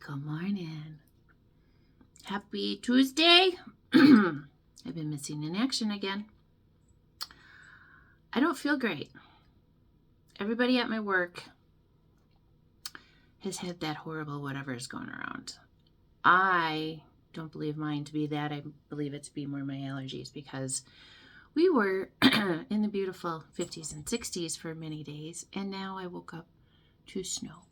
Good morning. Happy Tuesday. I've been missing in action again. I don't feel great. Everybody at my work has had that horrible whatever is going around. I don't believe mine to be that. I believe it to be more my allergies because we were in the beautiful 50s and 60s for many days, and now I woke up to snow.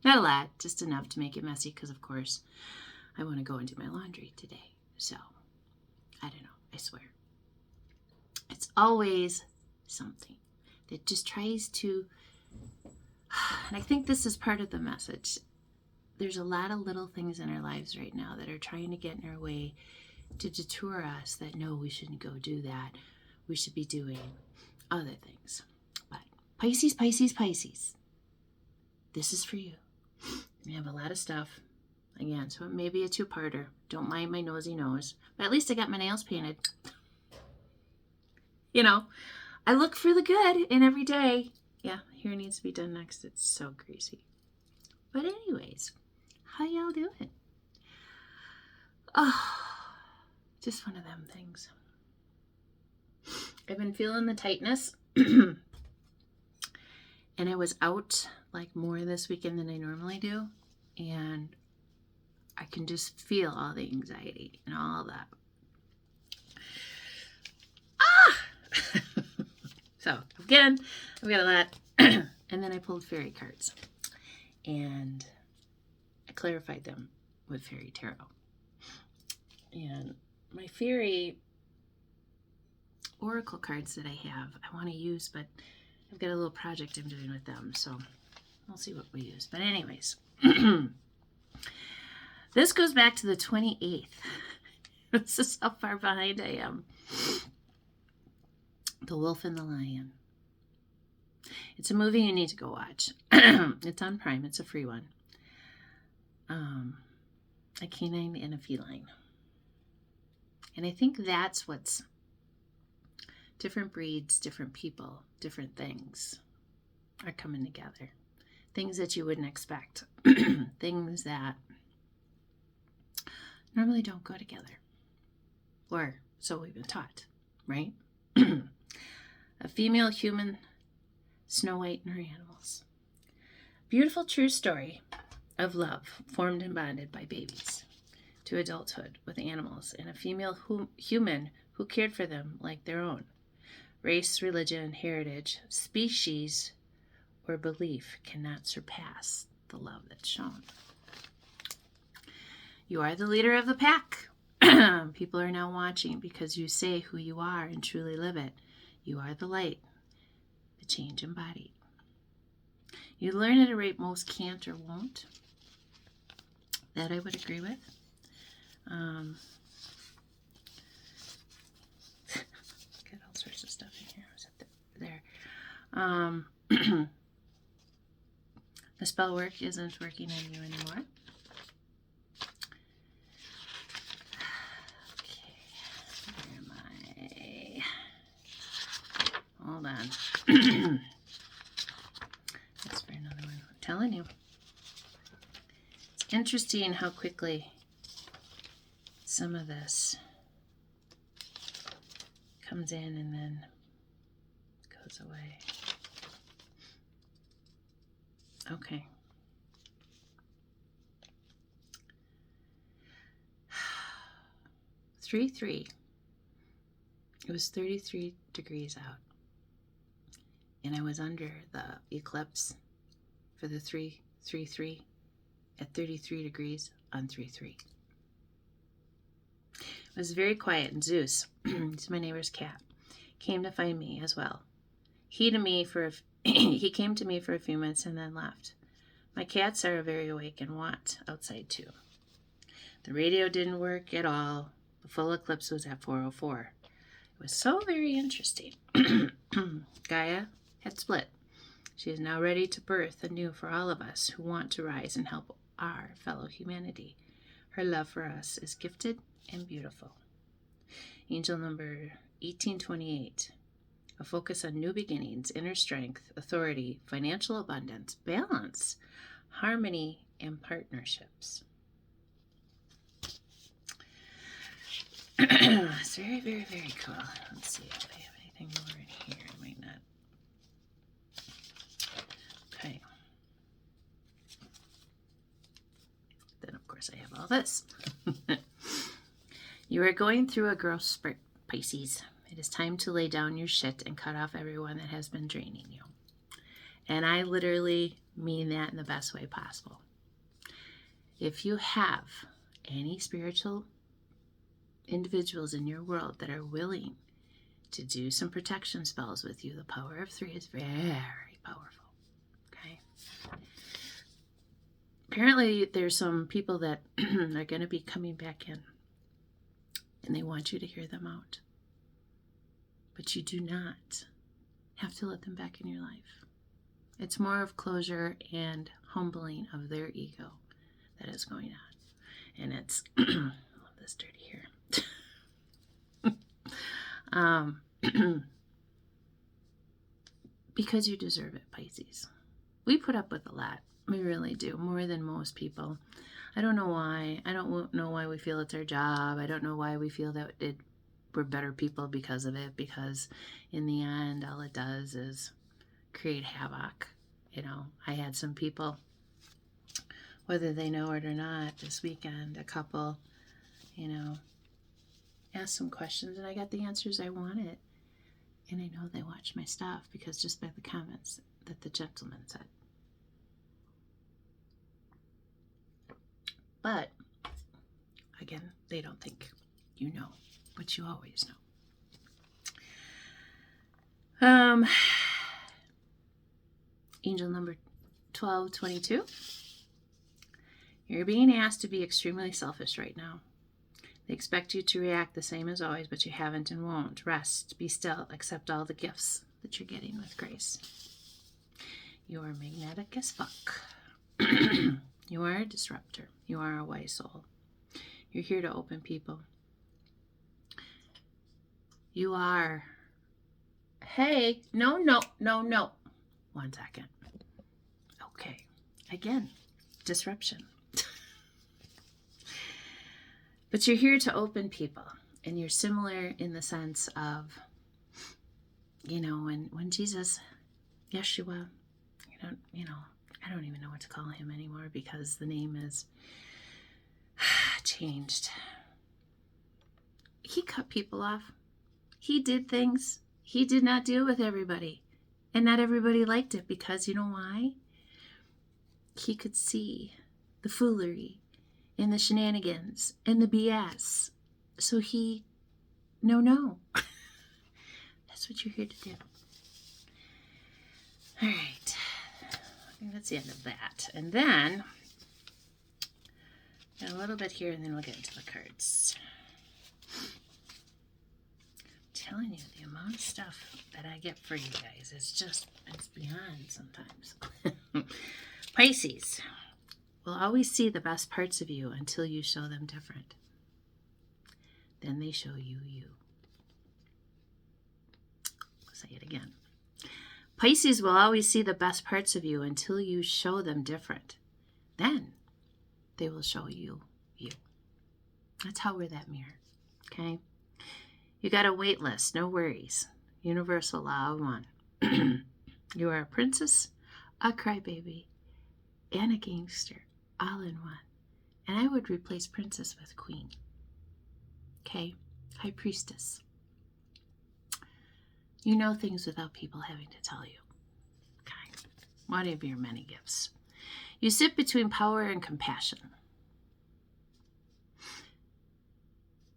Not a lot, just enough to make it messy because, of course, I want to go and do my laundry today. So, I don't know, I swear. It's always something that just tries to, and I think this is part of the message. There's a lot of little things in our lives right now that are trying to get in our way to detour us that, no, we shouldn't go do that. We should be doing other things. But Pisces, Pisces, Pisces, this is for you. We have a lot of stuff. Again, so it may be a two-parter. Don't mind my nosy nose. But at least I got my nails painted. You know, I look for the good in every day. Yeah, hair needs to be done next. It's so greasy. But anyways, how y'all doing? Oh, just one of them things. I've been feeling the tightness. And I was out like more this weekend than I normally do. And I can just feel all the anxiety and all that. So again, I've got a lot. And then I pulled fairy cards. And I clarified them with fairy tarot. And my fairy oracle cards that I have, I want to use, but I've got a little project I'm doing with them. So we'll see what we use. But anyways, this goes back to the 28th. This is how far behind I am. The Wolf and the Lion. It's a movie you need to go watch. It's on Prime. It's a free one. A canine and a feline. And I think that's what's different breeds, different people, different things are coming together. Things that you wouldn't expect. Things that normally don't go together. Or so we've been taught, right? A female human, Snow White and her animals. Beautiful true story of love formed and bonded by babies to adulthood with animals and a female human who cared for them like their own. Race, religion, heritage, species, or belief cannot surpass the love that's shown. You are the leader of the pack. People are now watching because you say who you are and truly live it. You are the light, the change embodied. You learn at a rate most can't or won't. That I would agree with. Got all sorts of stuff in here. Was it there? The spell work isn't working on you anymore. Hold on. That's for another one. I'm telling you. It's interesting how quickly some of this comes in and then goes away. Okay. Three. It was 33 degrees out. And I was under the eclipse for the 3-3-3 at 33 degrees on 3-3. It was very quiet, and Zeus, he's my neighbor's cat, came to find me as well. He came to me for a few minutes and then left. My cats are very awake and want outside too. The radio didn't work at all. The full eclipse was at 4:04. It was so very interesting. Gaia had split. She is now ready to birth anew for all of us who want to rise and help our fellow humanity. Her love for us is gifted and beautiful. Angel number 1828. A focus on new beginnings, inner strength, authority, financial abundance, balance, harmony, and partnerships. It's very, very, very cool. Let's see if I have anything more in here. I might not. Okay. Then, of course, I have all this. You are going through a growth spurt, Pisces. It is time to lay down your shit and cut off everyone that has been draining you. And I literally mean that in the best way possible. If you have any spiritual individuals in your world that are willing to do some protection spells with you, the power of 3 is very powerful. Okay. Apparently, there's some people that are going to be coming back in, and they want you to hear them out. But you do not have to let them back in your life. It's more of closure and humbling of their ego that is going on. And it's, I love this dirty hair. Because you deserve it, Pisces. We put up with a lot. We really do, more than most people. I don't know why. I don't know why we feel it's our job. I don't know why we feel that we're better people because of it, because in the end, all it does is create havoc. You know, I had some people, whether they know it or not, this weekend, a couple, you know, asked some questions, and I got the answers I wanted. And I know they watch my stuff because just by the comments that the gentleman said. But, again, they don't think you know, but you always know. Angel number 1222. You're being asked to be extremely selfish right now. They expect you to react the same as always, but you haven't and won't. Rest, be still, accept all the gifts that you're getting with grace. You are magnetic as fuck. You are a disruptor. You are a wise soul. You're here to open people. You are, hey, no. 1 second. Okay. Again, disruption. But you're here to open people, and you're similar in the sense of, you know, when Jesus, Yeshua, I don't even know what to call him anymore because the name is changed. He cut people off. He did things. He did not deal with everybody, and not everybody liked it because you know why? He could see the foolery and the shenanigans and the BS. So he, no. That's what you're here to do. All right. I think that's the end of that. And then, got a little bit here, and then we'll get into the cards. I'm telling you, the amount of stuff that I get for you guys is just, it's beyond sometimes. Pisces will always see the best parts of you until you show them different. Then they show you you. I'll say it again. Pisces will always see the best parts of you until you show them different. Then they will show you you. That's how we're that mirror. Okay? You got a wait list, no worries. Universal law of 1. You are a princess, a crybaby, and a gangster, all in one. And I would replace princess with queen. Okay? High priestess. You know things without people having to tell you. Okay? One of your many gifts. You sit between power and compassion.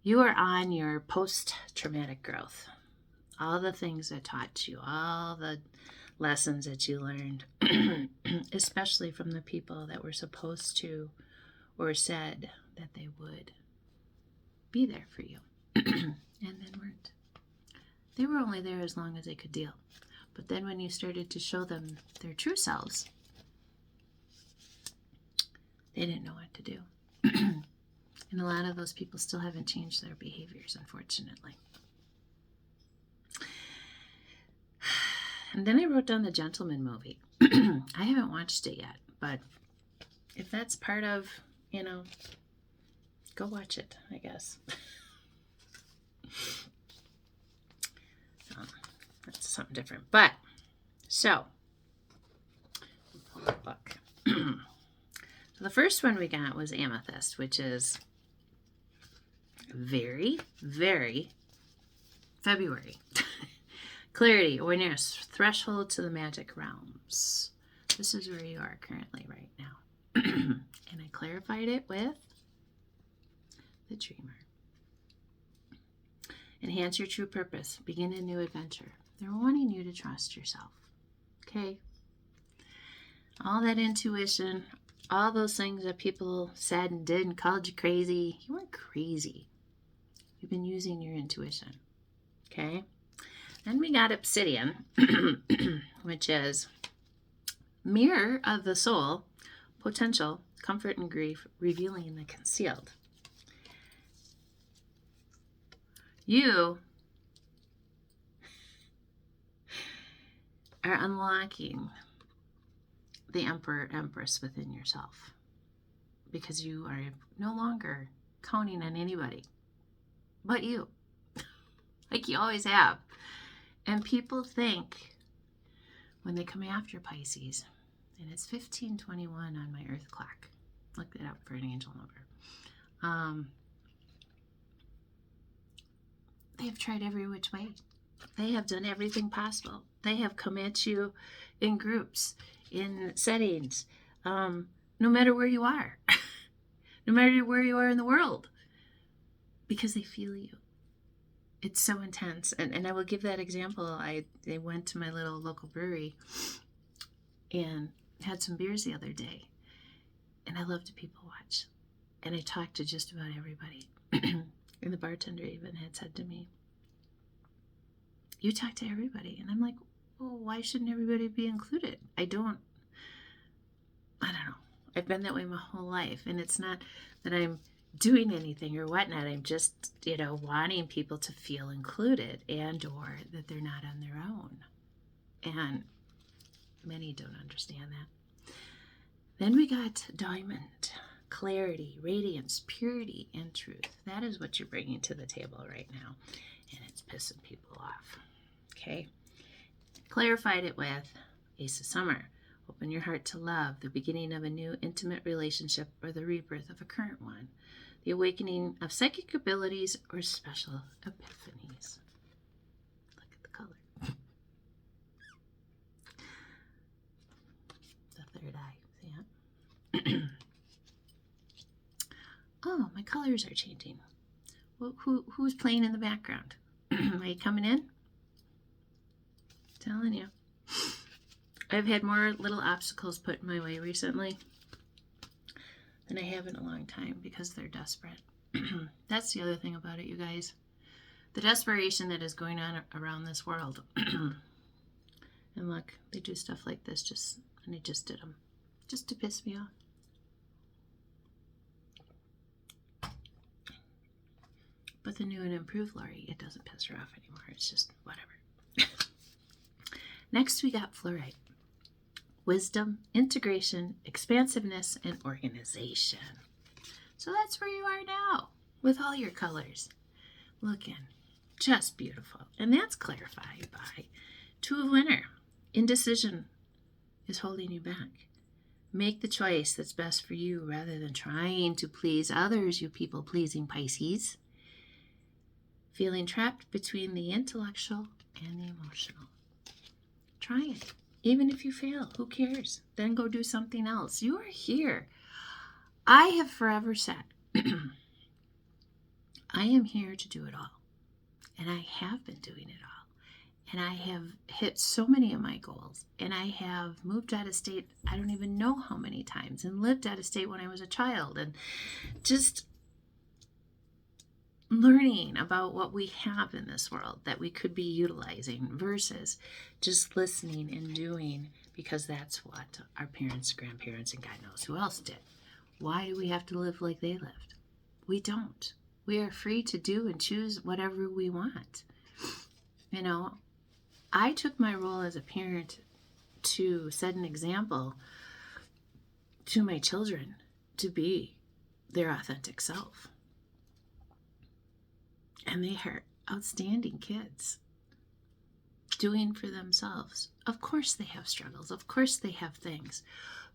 You are on your post-traumatic growth. All the things that taught you, all the lessons that you learned, especially from the people that were supposed to or said that they would be there for you and then weren't. They were only there as long as they could deal. But then when you started to show them their true selves, they didn't know what to do. And a lot of those people still haven't changed their behaviors, unfortunately. And then I wrote down the Gentleman movie. I haven't watched it yet, but if that's part of, go watch it, I guess. That's something different. But, so, pull the book. So the first one we got was Amethyst, which is very, very February. Clarity, awareness, threshold to the magic realms. This is where you are currently right now. And I clarified it with the Dreamer. Enhance your true purpose. Begin a new adventure. They're wanting you to trust yourself. Okay? All that intuition, all those things that people said and did and called you crazy, you weren't crazy. You've been using your intuition. Okay? Then we got Obsidian, which is mirror of the soul, potential, comfort and grief, revealing the concealed. You are unlocking the Emperor, Empress within yourself because you are no longer counting on anybody but you, like you always have. And people think when they come after Pisces, and it's 1521 on my Earth clock. Look that up for an angel number. They have tried every which way. They have done everything possible. They have come at you in groups, in settings, no matter where you are, no matter where you are in the world, because they feel you. It's so intense. And I will give that example. They went to my little local brewery and had some beers the other day. And I love to people watch. And I talked to just about everybody. And the bartender even had said to me, you talk to everybody. And I'm like, well, why shouldn't everybody be included? I don't know. I've been that way my whole life. And it's not that I'm doing anything or whatnot. I'm just, wanting people to feel included and or that they're not on their own. And many don't understand that. Then we got Diamond, clarity, radiance, purity, and truth. That is what you're bringing to the table right now. And it's pissing people off. Okay? Clarified it with Ace of Summer. Open your heart to love, the beginning of a new intimate relationship or the rebirth of a current one. The awakening of psychic abilities or special epiphanies. Look at the color. The third eye. See it? Oh, my colors are changing. Well, who's playing in the background? Are you coming in? Telling you. I've had more little obstacles put in my way recently than I have in a long time because they're desperate. That's the other thing about it, you guys. The desperation that is going on around this world. And look, they do stuff like this and they just did them just to piss me off. But the new and improved Lori, it doesn't piss her off anymore. It's just whatever. Next, we got fluorite. Wisdom, integration, expansiveness, and organization. So that's where you are now with all your colors. Looking just beautiful. And that's clarified by Two of Winter. Indecision is holding you back. Make the choice that's best for you rather than trying to please others, you people-pleasing Pisces. Feeling trapped between the intellectual and the emotional. Try it. Even if you fail, who cares? Then go do something else. You are here. I have forever said, I am here to do it all. And I have been doing it all. And I have hit so many of my goals. And I have moved out of state, I don't even know how many times, and lived out of state when I was a child. And just learning about what we have in this world that we could be utilizing versus just listening and doing because that's what our parents, grandparents, and God knows who else did. Why do we have to live like they lived? We don't. We are free to do and choose whatever we want. I took my role as a parent to set an example to my children to be their authentic self. And they are outstanding kids, doing for themselves. Of course they have struggles. Of course they have things.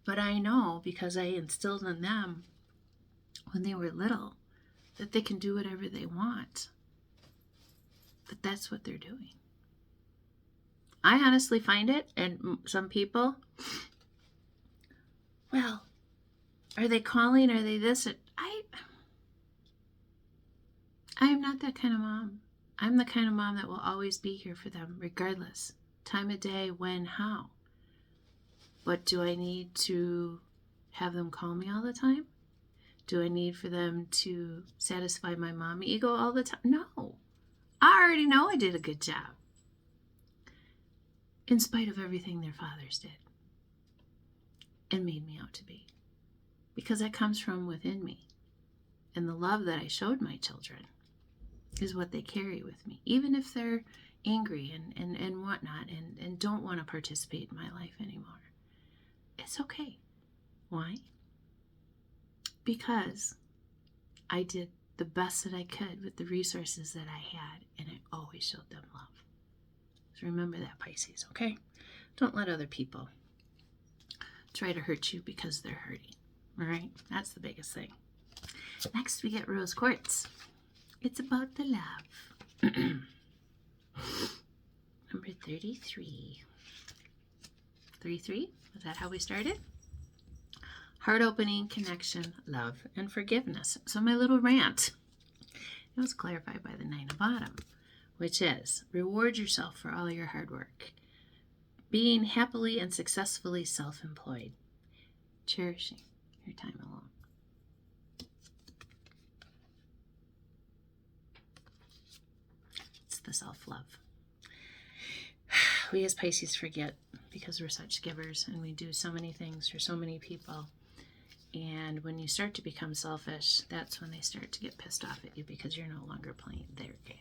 But I know, because I instilled in them when they were little, that they can do whatever they want. But that's what they're doing. I honestly find it, and some people, well, are they calling? Are they this? I'm not that kind of mom. I'm the kind of mom that will always be here for them, regardless. Time of day, when, how. But do I need to have them call me all the time? Do I need for them to satisfy my mom ego all the time? No. I already know I did a good job. In spite of everything their fathers did and made me out to be. Because that comes from within me. And the love that I showed my children is what they carry with me. Even if they're angry and whatnot and don't want to participate in my life anymore. It's okay. Why? Because I did the best that I could with the resources that I had, and I always showed them love. So remember that, Pisces, okay? Don't let other people try to hurt you because they're hurting, all right? That's the biggest thing. Next, we get rose quartz. It's about the love. Number 33. 33? Is that how we started? Heart opening, connection, love, and forgiveness. So my little rant, it was clarified by the Nine of Autumn, which is reward yourself for all your hard work. Being happily and successfully self-employed. Cherishing your time alone. It's the self-love. We as Pisces forget because we're such givers and we do so many things for so many people. And when you start to become selfish, that's when they start to get pissed off at you because you're no longer playing their game.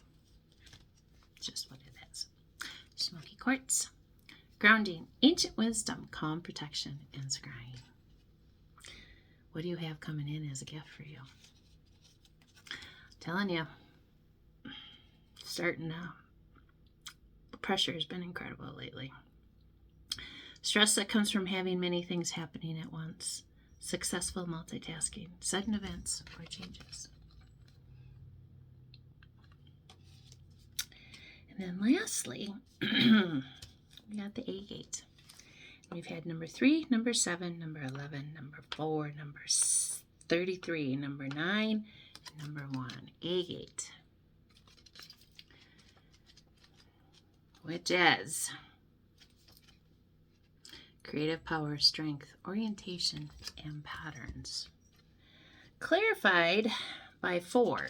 Just what it is. Smoky quartz. Grounding, ancient wisdom, calm protection, and scrying. What do you have coming in as a gift for you? I'm telling you, starting now. The pressure has been incredible lately. Stress that comes from having many things happening at once. Successful multitasking, sudden events, or changes. And then lastly, we got the A-gate. We've had number 3, number 7, number 11, number 4, number 33, number 9, and number 1. A-gate. Which is creative power, strength, orientation, and patterns. Clarified by 4.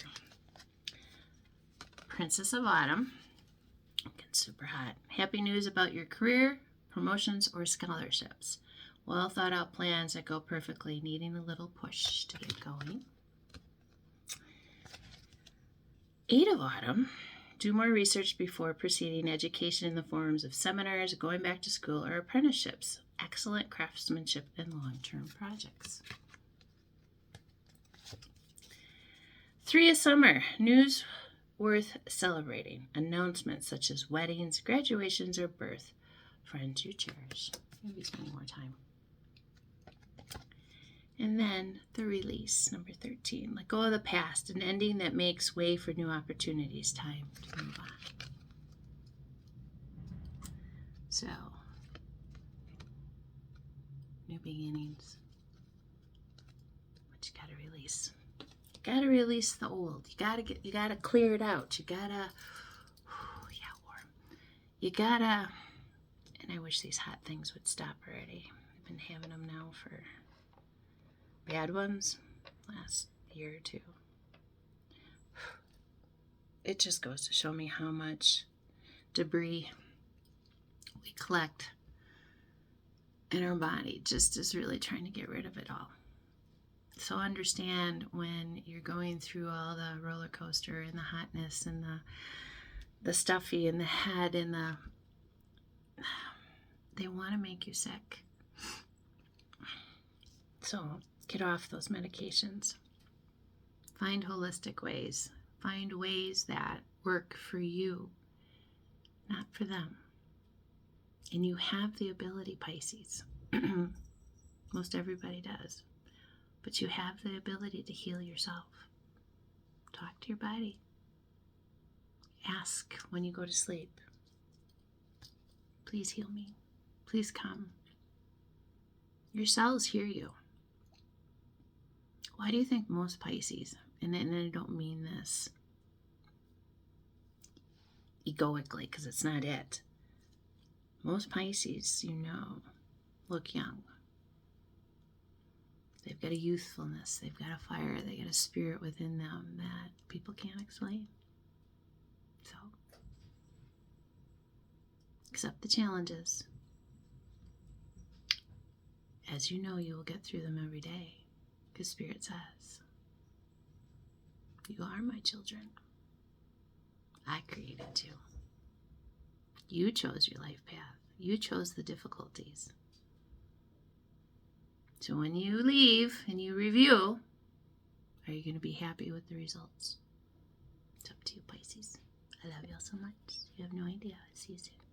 Princess of Autumn. Getting super hot. Happy news about your career, promotions, or scholarships. Well thought out plans that go perfectly, needing a little push to get going. 8 of Autumn. Do more research before proceeding. Education in the forms of seminars, going back to school, or apprenticeships. Excellent craftsmanship and long-term projects. 3 of Summer. News worth celebrating. Announcements such as weddings, graduations, or birth. Friends you cherish. You'll be spending more time. And then the release, number 13. Let go of the past, an ending that makes way for new opportunities. Time to move on. So, new beginnings. But you gotta release. You gotta release the old. You gotta clear it out. You gotta, warm. You gotta, and I wish these hot things would stop already. I've been having them now for bad ones last year or 2. It just goes to show me how much debris we collect in our body, just is really trying to get rid of it all. So understand when you're going through all the roller coaster and the hotness and the stuffy in the head and they want to make you sick. So get off those medications. Find holistic ways. Find ways that work for you, not for them. And you have the ability, Pisces. Most everybody does. But you have the ability to heal yourself. Talk to your body. Ask when you go to sleep, please heal me. Please come. Your cells hear you. Why do you think most Pisces, and I don't mean this egoically because it's not it. Most Pisces, look young. They've got a youthfulness, they've got a fire, they got a spirit within them that people can't explain. So, accept the challenges. As you know, you will get through them every day, because Spirit says, you are my children. I created you. You chose your life path. You chose the difficulties. So when you leave and you review, are you going to be happy with the results? It's up to you, Pisces. I love you all so much. You have no idea. I'll see you soon.